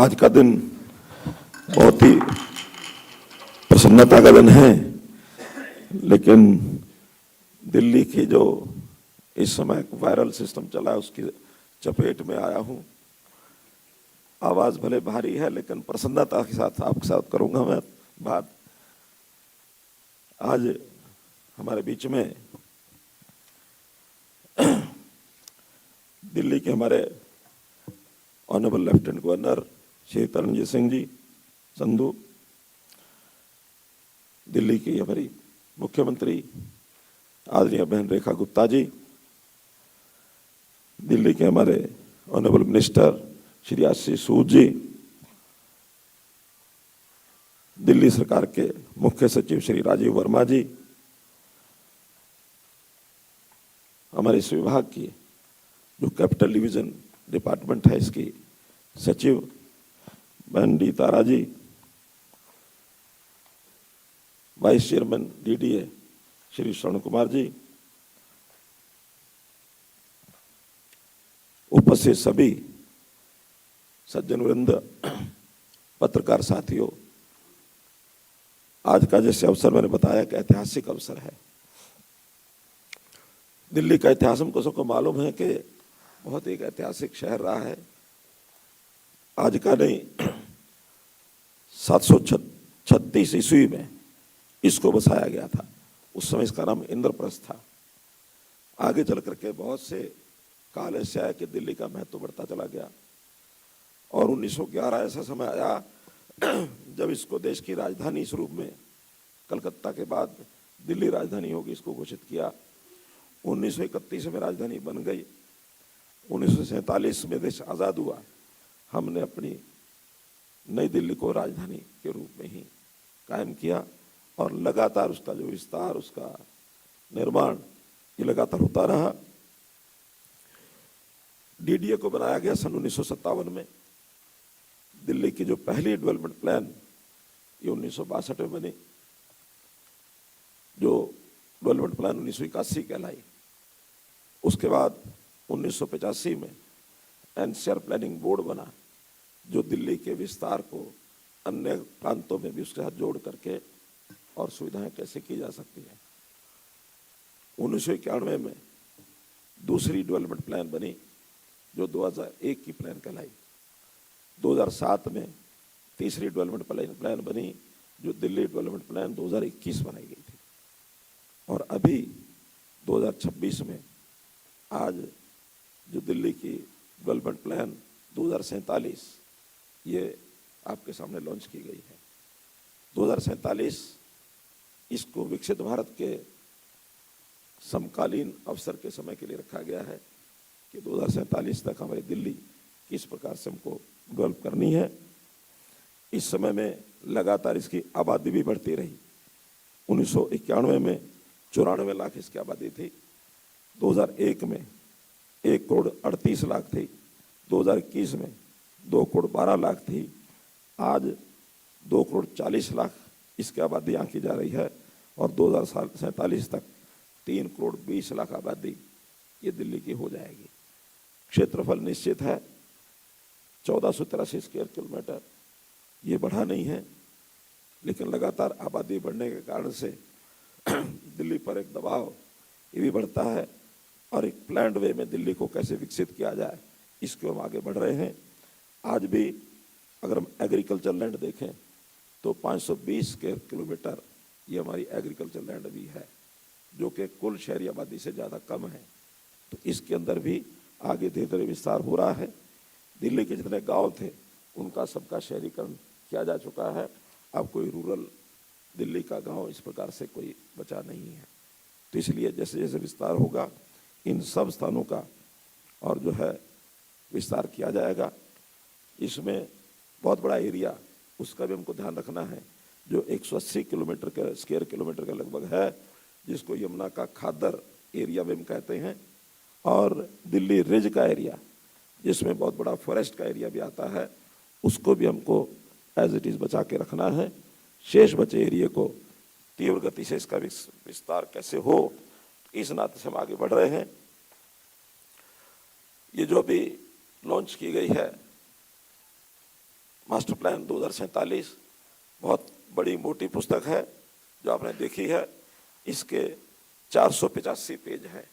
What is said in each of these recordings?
आज का दिन बहुत ही प्रसन्नता का दिन है, लेकिन दिल्ली की जो इस समय वायरल सिस्टम चला है उसकी चपेट में आया हूं। आवाज भले भारी है, लेकिन प्रसन्नता के साथ आपके साथ करूंगा मैं बात। आज हमारे बीच में दिल्ली के हमारे honourable lieutenant governor Shri Taranjit Singh ji Sandhu, Delhi की हमारी मुख्यमंत्री आदरणीय बहन रेखा गुप्ता जी, दिल्ली के हमारे ऑनरेबल मिनिस्टर श्री आशीष सूद जी, दिल्ली सरकार के मुख्य सचिव श्री राजीव वर्मा जी, हमारे इस विभाग की जो कैपिटल डिवीजन डिपार्टमेंट है इसकी सचिव बहन डी तारा जी, vice chairman DDA Shri Shravan Kumar ji, उपस्थित सभी सज्जन वृंद, पत्रकार साथियों, आज का जैसे अवसर मैंने बताया कि ऐतिहासिक अवसर है। दिल्ली का इतिहास हमको सबको मालूम है कि बहुत एक ऐतिहासिक शहर रहा है। आज का नहीं, 736 ईस्वी में इसको बसाया गया था। उस समय इसका नाम इंद्रप्रस्थ था। आगे चल करके बहुत से काल ऐसे आया कि दिल्ली का महत्व बढ़ता चला गया और 1911 ऐसा समय आया जब इसको देश की राजधानी इस रूप में कलकत्ता के बाद दिल्ली राजधानी होगी इसको घोषित किया। 1931 में राजधानी बन गई। 1947 में देश आज़ाद हुआ। हमने अपनी नई दिल्ली को राजधानी के रूप में ही कायम किया और लगातार उसका जो विस्तार, उसका निर्माण ये लगातार होता रहा। डीडीए को बनाया गया सन 1957 में। दिल्ली की जो पहली डेवलपमेंट प्लान ये 1962 में बनी, जो डेवलपमेंट प्लान 1981 कहलाई। उसके बाद 1985 में एनसीआर प्लानिंग बोर्ड बना, जो दिल्ली के विस्तार को अन्य प्रांतों में भी उसके साथ जोड़ करके और सुविधाएं कैसे की जा सकती हैं। 1991 में दूसरी डेवलपमेंट प्लान बनी, जो 2001 की प्लान कहलाई। 2007 में तीसरी डेवलपमेंट प्लान बनी, जो दिल्ली डेवलपमेंट प्लान 2021 बनाई गई थी। और अभी 2026 में आज जो दिल्ली की डेवलपमेंट प्लान 2047 ये आपके सामने लॉन्च की गई है। 2047 इसको विकसित भारत के समकालीन अवसर के समय के लिए रखा गया है कि 2047 तक हमारी दिल्ली किस प्रकार से हमको डेवलप करनी है। इस समय में लगातार इसकी आबादी भी बढ़ती रही। 1991 में 94 लाख इसकी आबादी थी। 2001 में 1 करोड़ 38 लाख थी। 2021 में 2 करोड़ 12 लाख थी। आज 2 करोड़ 40 लाख इसकी आबादी आंकी जा रही है और 2047 तक 3 करोड़ 20 लाख आबादी ये दिल्ली की हो जाएगी। क्षेत्रफल निश्चित है 1483 स्क्वायर किलोमीटर। ये बढ़ा नहीं है, लेकिन लगातार आबादी बढ़ने के कारण से दिल्ली पर एक दबाव ये भी बढ़ता है और एक प्लान्ड वे में दिल्ली को कैसे विकसित किया जाए इसके हम आगे बढ़ रहे हैं। आज भी अगर हम एग्रीकल्चर लैंड देखें तो 520 स्क्वायर किलोमीटर ये हमारी एग्रीकल्चर लैंड भी है, जो कि कुल शहरी आबादी से ज़्यादा कम है। तो इसके अंदर भी आगे धीरे धीरे विस्तार हो रहा है। दिल्ली के जितने गांव थे उनका सबका शहरीकरण किया जा चुका है। अब कोई रूरल दिल्ली का गांव इस प्रकार से कोई बचा नहीं है। तो इसलिए जैसे जैसे विस्तार होगा इन सब स्थानों का और जो है विस्तार किया जाएगा। इसमें बहुत बड़ा एरिया उसका भी हमको ध्यान रखना है, जो 180 किलोमीटर के स्क्वायर किलोमीटर के लगभग है, जिसको यमुना का खादर एरिया भी हम कहते हैं, और दिल्ली रिज का एरिया जिसमें बहुत बड़ा फॉरेस्ट का एरिया भी आता है, उसको भी हमको एज इट इज़ बचा के रखना है। शेष बचे एरिया को तीव्र गति से इसका विस्तार कैसे हो, इस नाते से हम आगे बढ़ रहे हैं। ये जो भी लॉन्च की गई है मास्टर प्लान 2047 बहुत बड़ी मोटी पुस्तक है जो आपने देखी है। इसके 485 पेज हैं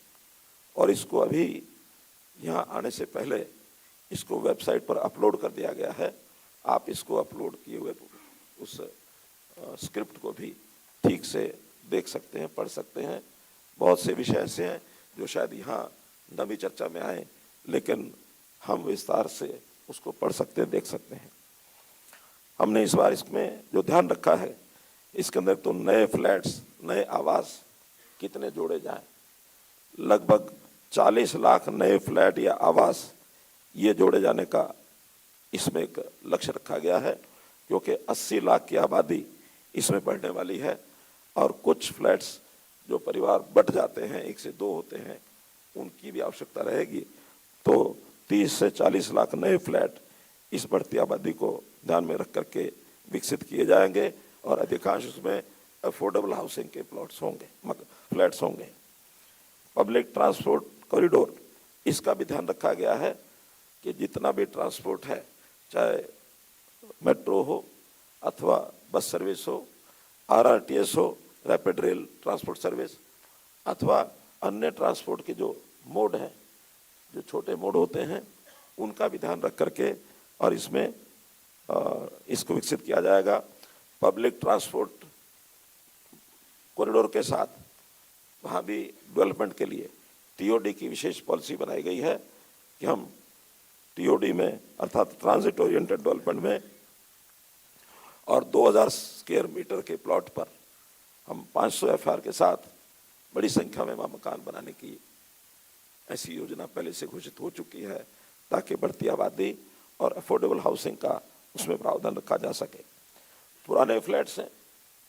और इसको अभी यहाँ आने से पहले इसको वेबसाइट पर अपलोड कर दिया गया है। आप इसको अपलोड किए हुए उस स्क्रिप्ट को भी ठीक से देख सकते हैं, पढ़ सकते हैं। बहुत से विषय ऐसे हैं जो शायद यहाँ न भी चर्चा में आए, लेकिन हम विस्तार से उसको पढ़ सकते हैं, देख सकते हैं। हमने इस बार इसमें जो ध्यान रखा है, इसके अंदर तो नए फ्लैट्स, नए आवास कितने जोड़े जाएं, लगभग 40 लाख नए फ्लैट या आवास ये जोड़े जाने का इसमें एक लक्ष्य रखा गया है, क्योंकि 80 लाख की आबादी इसमें बढ़ने वाली है और कुछ फ्लैट्स जो परिवार बट जाते हैं, 1 से 2 होते हैं, उनकी भी आवश्यकता रहेगी। तो 30 से 40 लाख नए फ्लैट इस बढ़ती आबादी को ध्यान में रख करके विकसित किए जाएंगे और अधिकांश उसमें अफोर्डेबल हाउसिंग के प्लॉट्स होंगे, फ्लैट्स होंगे। पब्लिक ट्रांसपोर्ट कॉरिडोर, इसका भी ध्यान रखा गया है कि जितना भी ट्रांसपोर्ट है, चाहे मेट्रो हो अथवा बस सर्विस हो, आरआरटीएस हो, रैपिड रेल ट्रांसपोर्ट सर्विस, अथवा अन्य ट्रांसपोर्ट के जो मोड हैं, जो छोटे मोड होते हैं, उनका भी ध्यान रख करके और इसमें इसको विकसित किया जाएगा। पब्लिक ट्रांसपोर्ट कॉरिडोर के साथ वहाँ भी डेवलपमेंट के लिए टीओडी की विशेष पॉलिसी बनाई गई है कि हम टीओडी में अर्थात ट्रांजिट ओरिएंटेड डेवलपमेंट में और 2000 स्क्वायर मीटर के प्लॉट पर हम 500 एफआर के साथ बड़ी संख्या में वहाँ मकान बनाने की ऐसी योजना पहले से घोषित हो चुकी है, ताकि बढ़ती आबादी और अफोर्डेबल हाउसिंग का उसमें प्रावधान रखा जा सके। पुराने फ्लैट्स हैं,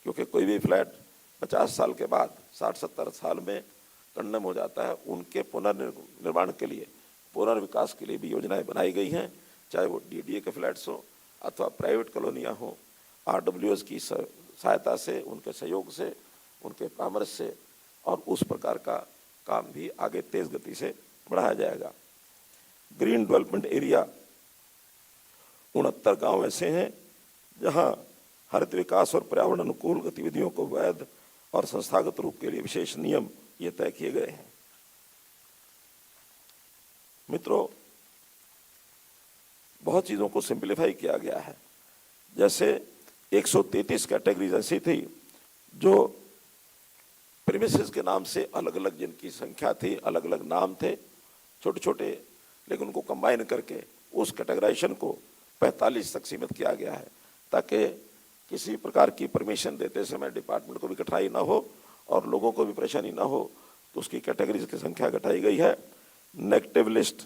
क्योंकि कोई भी फ्लैट 50 साल के बाद 60-70 साल में कंडम हो जाता है, उनके पुनर्निर्माण के लिए, पुनर्विकास के लिए भी योजनाएं बनाई गई हैं, चाहे वो डीडीए के फ्लैट्स हो अथवा प्राइवेट कॉलोनियाँ हो। आरडब्ल्यूएस की सहायता से, उनके सहयोग से, उनके परामर्श से और उस प्रकार का काम भी आगे तेज गति से बढ़ाया जाएगा। ग्रीन डेवलपमेंट एरिया 69 गांव ऐसे हैं जहां हरित विकास और पर्यावरण अनुकूल गतिविधियों को वैध और संस्थागत रूप के लिए विशेष नियम ये तय किए गए हैं। मित्रों, बहुत चीजों को सिंप्लीफाई किया गया है। जैसे 133 कैटेगरीज ऐसी थी जो प्रीमिसेस के नाम से अलग अलग जिनकी संख्या थी, अलग अलग नाम थे, छोटे छोटे, लेकिन उनको कंबाइन करके उस कैटेगराइजेशन को 45 तक सीमित किया गया है, ताकि किसी प्रकार की परमिशन देते समय डिपार्टमेंट को भी कठिनाई ना हो और लोगों को भी परेशानी ना हो, तो उसकी कैटेगरीज की संख्या घटाई गई है। नेगेटिव लिस्ट,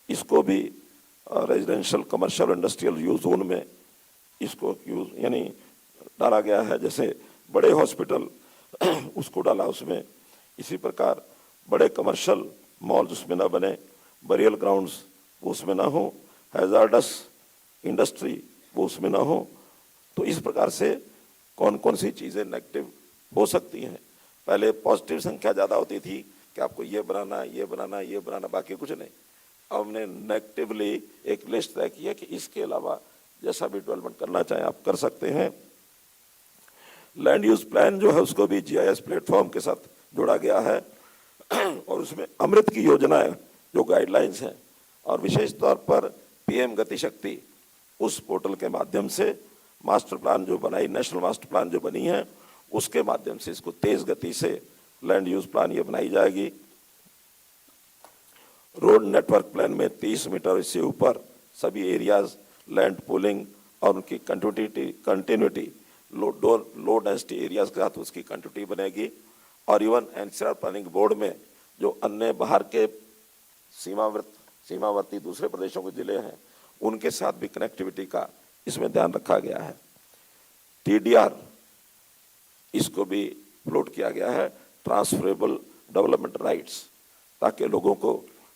इसको भी residential, commercial, industrial use zone में इसको यूज यानी डाला गया है। जैसे बड़े हॉस्पिटल उसको डाला उसमें, इसी प्रकार बड़े कमर्शियल मॉल्स उसमें ना बने, बरियल ग्राउंड्स वो उसमें ना हो, हैजार्डस इंडस्ट्री वो उसमें ना हो। तो इस प्रकार से कौन कौन सी चीज़ें नेगेटिव हो सकती हैं। पहले पॉजिटिव संख्या ज़्यादा होती थी कि आपको ये बनाना, ये बनाना, ये बनाना, बाकी कुछ नहीं। अब हमने नेगेटिवली एक लिस्ट तय की है कि इसके अलावा जैसा भी डेवलपमेंट करना चाहें आप कर सकते हैं। लैंड यूज प्लान जो है उसको भी जीआईएस प्लेटफॉर्म के साथ जोड़ा गया है और उसमें अमृत की योजनाएं जो गाइडलाइंस हैं और विशेष तौर पर पीएम गति शक्ति उस पोर्टल के माध्यम से मास्टर प्लान जो बनाई, नेशनल मास्टर प्लान जो बनी है, उसके माध्यम से इसको तेज गति से लैंड यूज प्लान ये बनाई जाएगी। रोड नेटवर्क प्लान में 30 मीटर से ऊपर सभी एरियाज लैंड पूलिंग और उनकी कंटिन्यूटी लो डेंसिटी एरियाज के साथ उसकी कंटिन्यूटी बनेगी। और इवन एनसीआर प्लानिंग बोर्ड में जो अन्य बाहर के सीमावर्ती दूसरे प्रदेशों के जिले हैं उनके साथ भी कनेक्टिविटी का इसमें ध्यान रखा गया है। टीडीआर इसको भी फ्लोट किया गया है, ट्रांसफरेबल डेवलपमेंट राइट्स, ताकि लोगों को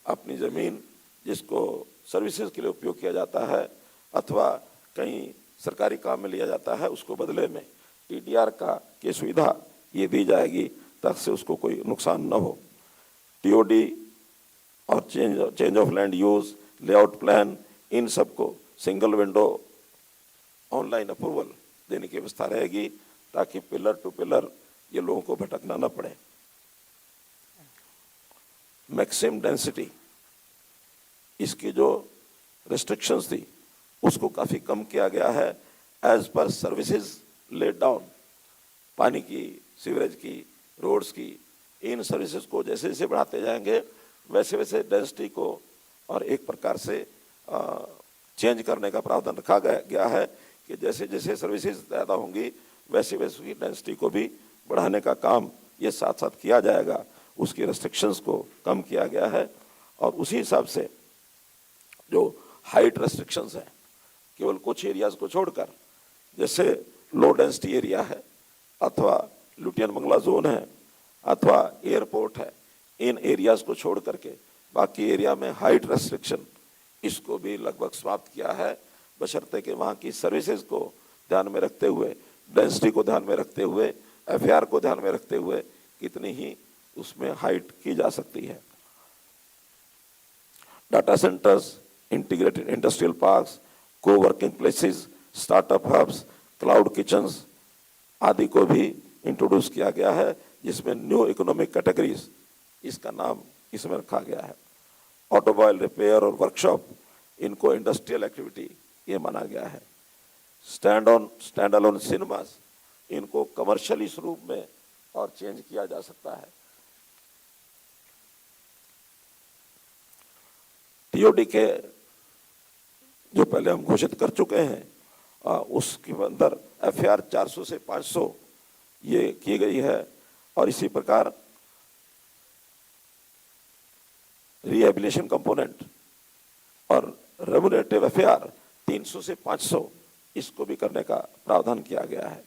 अपनी ज़मीन जिसको सर्विसेज के लिए उपयोग किया जाता है अथवा कहीं सरकारी काम में लिया जाता है, उसको बदले में टीडीआर की सुविधा ये दी जाएगी ताकि उसको कोई नुकसान न हो। टीओडी और change of land use, layout plan, इन सबको सिंगल विंडो ऑनलाइन अप्रूवल देने की व्यवस्था रहेगी, ताकि पिलर टू पिलर ये लोगों को भटकना न पड़े। मैक्सिमम डेंसिटी, इसकी जो रेस्ट्रिक्शंस थी उसको काफ़ी कम किया गया है as per services laid down. पानी की, सीवरेज की, रोड्स की, इन सर्विसेज को जैसे जैसे बढ़ाते जाएंगे वैसे वैसे डेंसिटी को और एक प्रकार से चेंज करने का प्रावधान रखा गया है कि जैसे जैसे सर्विसेज ज़्यादा होंगी वैसे वैसे उसकी डेंसिटी को भी बढ़ाने का काम ये साथ साथ किया जाएगा। उसकी रेस्ट्रिक्शंस को कम किया गया है और उसी हिसाब से जो हाइट रेस्ट्रिक्शंस हैं केवल कुछ एरियाज को छोड़कर, जैसे लो डेंसिटी एरिया है अथवा लुटियन बंगला जोन है अथवा एयरपोर्ट है, इन एरियाज को छोड़ करके बाकी एरिया में हाइट रेस्ट्रिक्शन इसको भी लगभग समाप्त किया है, बशर्ते कि वहाँ की सर्विसेज को ध्यान में रखते हुए, डेंसिटी को ध्यान में रखते हुए, एफआर को ध्यान में रखते हुए कितनी ही उसमें हाइट की जा सकती है। Data centres, integrated industrial parks, co-working places, startup hubs, cloud kitchens आदि को भी इंट्रोड्यूस किया गया है, जिसमें न्यू इकोनॉमिक कैटेगरीज इसका नाम इसमें रखा गया है। ऑटोमोबाइल रिपेयर और वर्कशॉप, इनको इंडस्ट्रियल एक्टिविटी ये माना गया है। स्टैंड अलोन सिनेमास, इनको कमर्शियल इस रूप में और चेंज किया जा सकता है। टीओडी के जो पहले हम घोषित कर चुके हैं उसके अंदर एफआर 400 से 500 ये की गई है और इसी प्रकार रिहेबिलिटेशन कंपोनेंट और रेम्युनरेटिव एफआर 300 से 500 इसको भी करने का प्रावधान किया गया है।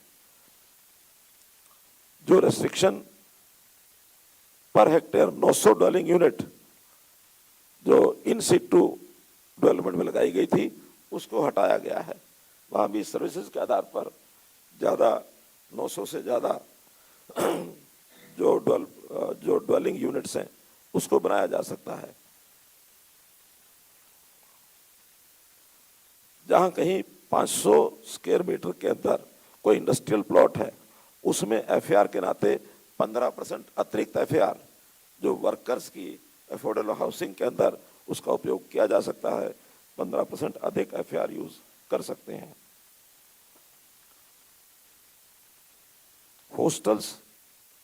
जो restriction per hectare 900 dwelling unit जो इन सिटू डेवलपमेंट में लगाई गई थी उसको हटाया गया है। वहाँ भी सर्विसेज के आधार पर ज़्यादा 900 से ज़्यादा जो ड्वेलिंग यूनिट्स हैं उसको बनाया जा सकता है। जहाँ कहीं 500 स्क्वायर मीटर के अंदर कोई इंडस्ट्रियल प्लॉट है उसमें एफआर के नाते 15% अतिरिक्त एफआर जो वर्कर्स की अफोर्डेबल हाउसिंग के अंदर उसका उपयोग किया जा सकता है, 15% अधिक एफआर यूज कर सकते हैं। हॉस्टल्स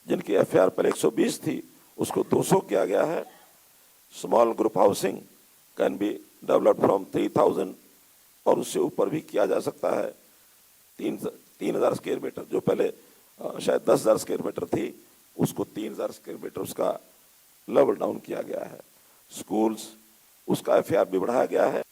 जिनकी एफआर पहले 120 थी उसको 200 किया गया है। Small group housing can be developed from 3000 और उससे ऊपर भी किया जा सकता है। 3000 स्क्वायर मीटर जो पहले शायद 10,000 स्क्वायर मीटर थी उसको 3000 स्क्वायर मीटर उसका लेवल डाउन किया गया है। स्कूल्स उसका एफआर भी बढ़ाया गया है।